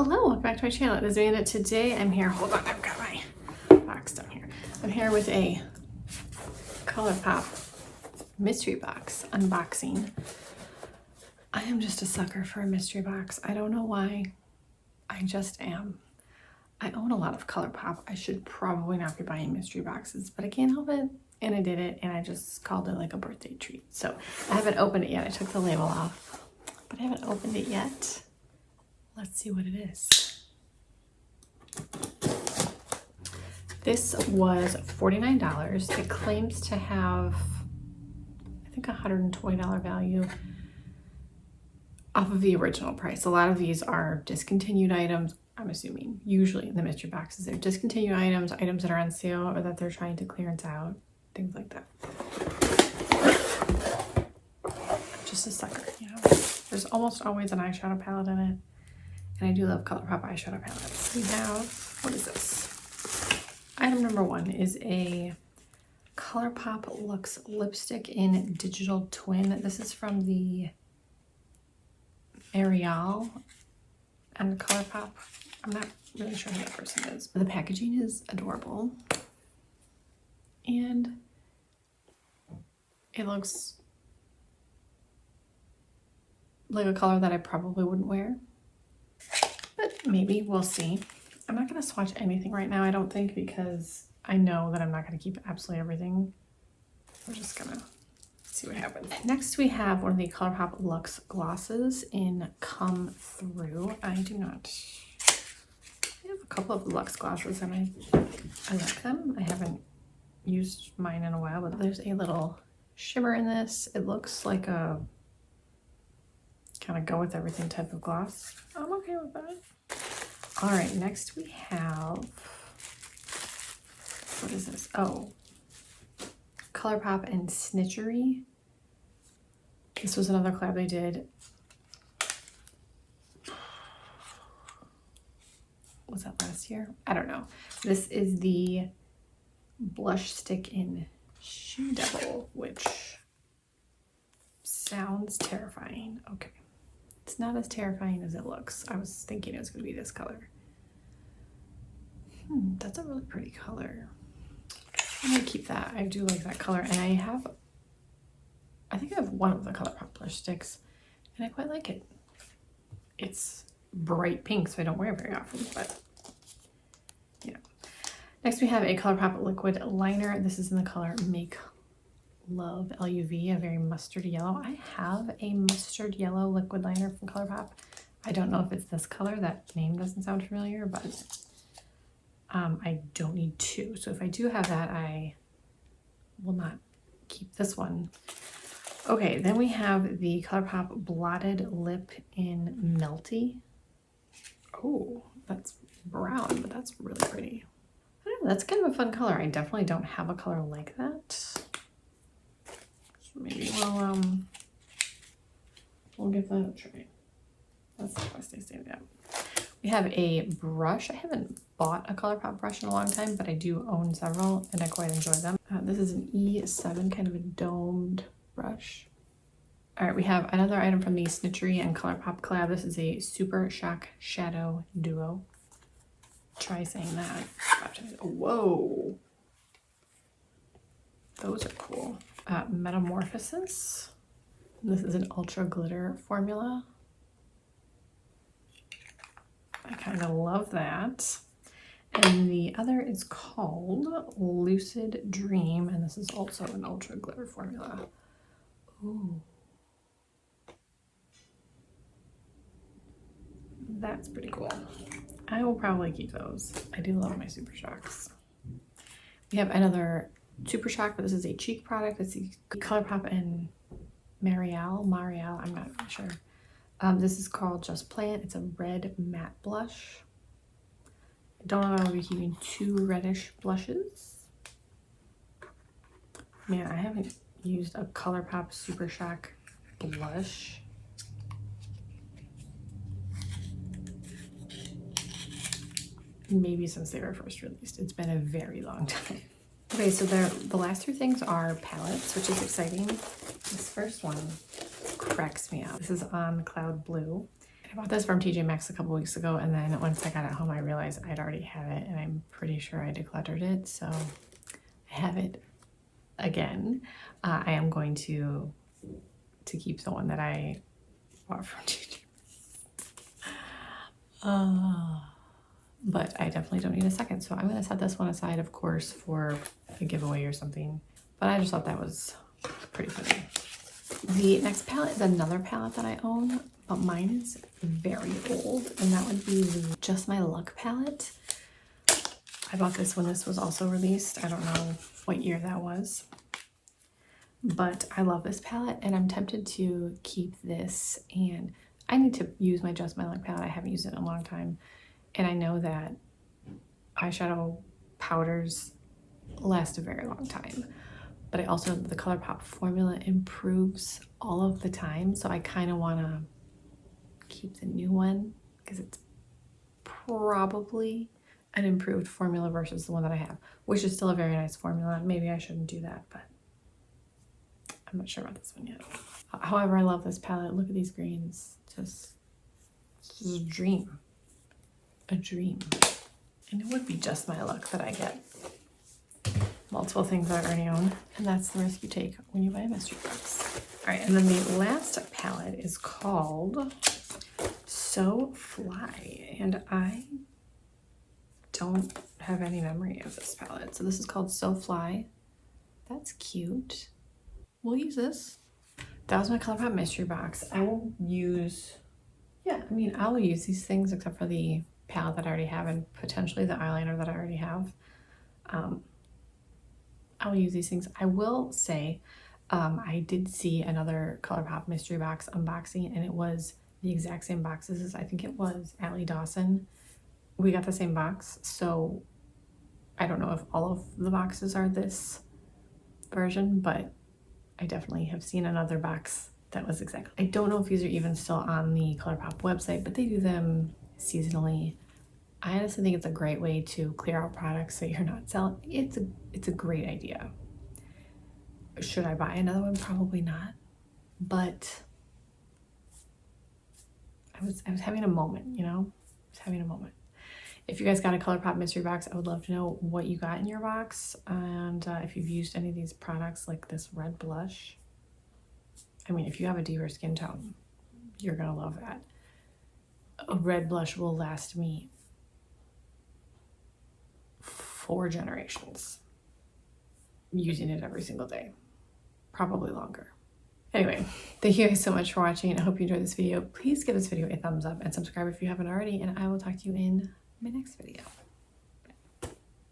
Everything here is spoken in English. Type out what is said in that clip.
Hello, welcome back to my channel. It is Amanda. Today I'm here, hold on, I've got my box down here. I'm here with a ColourPop mystery box unboxing. I am just a sucker for a mystery box. I don't know why, I just am. I own a lot of ColourPop. I should probably not be buying mystery boxes, but I can't help it. And I did it, and I just called it like a birthday treat. So I haven't opened it yet. I took the label off, but I haven't opened it yet. Let's see what it is. This was $49. It claims to have, I think, $120 value off of the original price. A lot of these are discontinued items, I'm assuming. Usually in the mystery boxes, they're discontinued items, items that are on sale or that they're trying to clearance out, things like that. Just a sucker, you know. There's almost always an eyeshadow palette in it. And I do love ColourPop eyeshadow palettes. We have, what is this? Item number one is a ColourPop Luxe lipstick in Digital Twin. This is from the L'Oreal and ColourPop. I'm not really sure who that person is, but the packaging is adorable. And it looks like a color that I probably wouldn't wear. But maybe, we'll see. I'm not going to swatch anything right now, I don't think, because I know that I'm not going to keep absolutely everything. We're just going to see what happens. Next, we have one of the ColourPop Luxe glosses in Come Through. I have a couple of Luxe glosses, and I like them. I haven't used mine in a while, but there's a little shimmer in this. It looks like a kind of go with everything type of gloss. I'm okay with that. All right, next we have, what is this? Oh, ColourPop and Snitchery. This was another collab they did. Was that last year? I don't know. This is the blush stick in Shoe Devil, which sounds terrifying. Okay. It's not as terrifying as it looks. I was thinking it was going to be this color. That's a really pretty color. I'm going to keep that. I do like that color. And I think I have one of the ColourPop blush sticks, and I quite like it. It's bright pink, so I don't wear it very often, but you know. Next we have a ColourPop liquid liner. This is in the color Make Love LUV, a very mustard yellow. I have a mustard yellow liquid liner from ColourPop. I don't know if it's this color. That name doesn't sound familiar, but I don't need two. So if I do have that, I will not keep this one. Okay, then we have the ColourPop blotted lip in Melty. Oh, that's brown, but that's really pretty. I don't know, that's kind of a fun color. I definitely don't have a color like that. Maybe we'll give that a try. That's the best I say that. We have a brush. I haven't bought a ColourPop brush in a long time, but I do own several, and I quite enjoy them. This is an E7, kind of a domed brush. All right, we have another item from the Snitchery and ColourPop collab. This is a Super Shock Shadow Duo. Try saying that. Whoa. Those are cool. Metamorphosis. This is an ultra glitter formula. I kind of love that. And the other is called Lucid Dream, and this is also an ultra glitter formula. Ooh. That's pretty cool. I will probably keep those. I do love my Super Shocks. We have another Super Shock, but this is a cheek product. It's the ColourPop and Marielle, I'm not really sure. This is called Just Play It. It's a red matte blush. I don't know if I'll be keeping two reddish blushes. Man, I haven't used a ColourPop Super Shock blush. Maybe since they were first released. It's been a very long time. Okay, so the last two things are palettes, which is exciting. This first one cracks me up. This is on Cloud Blue. I bought this from TJ Maxx a couple weeks ago, and then once I got it home, I realized I'd already had it, and I'm pretty sure I decluttered it, so I have it again. I am going to keep the one that I bought from TJ Maxx. But I definitely don't need a second, so I'm going to set this one aside, of course, for a giveaway or something. But I just thought that was pretty funny. The next palette is another palette that I own, but mine is very old, and that would be the Just My Luck palette. I bought this when this was also released. I don't know what year that was, but I love this palette, and I'm tempted to keep this, and I need to use my Just My Luck palette. I haven't used it in a long time, and I know that eyeshadow powders last a very long time. But I also know that the ColourPop formula improves all of the time, so I kind of want to keep the new one because it's probably an improved formula versus the one that I have, which is still a very nice formula. Maybe I shouldn't do that, but I'm not sure about this one yet. However, I love this palette. Look at these greens. Just a dream. A dream. And it would be Just My Luck that I get multiple things that I already own, and that's the risk you take when you buy a mystery box. All right, and then the last palette is called So Fly, and I don't have any memory of this palette. So this is called So Fly. That's cute. We'll use this. That was my ColourPop mystery box. I will use, I'll use these things except for the palette that I already have and potentially the eyeliner that I already have. I will use these things. I will say, I did see another ColourPop mystery box unboxing, and it was the exact same boxes as I think it was Allie Dawson. We got the same box, so I don't know if all of the boxes are this version, but I definitely have seen another box that was exactly. I don't know if these are even still on the ColourPop website, but they do them seasonally. I honestly think it's a great way to clear out products so you're not selling. It's a great idea. Should I buy another one? Probably not. But I was having a moment, you know? I was having a moment. If you guys got a ColourPop mystery box, I would love to know what you got in your box, and if you've used any of these products, like this red blush. I mean, if you have a deeper skin tone, you're gonna love that. A red blush will last me 4 generations using it every single day, probably longer. Anyway, thank you guys so much for watching. I hope you enjoyed this video. Please give this video a thumbs up and subscribe if you haven't already, and I will talk to you in my next video.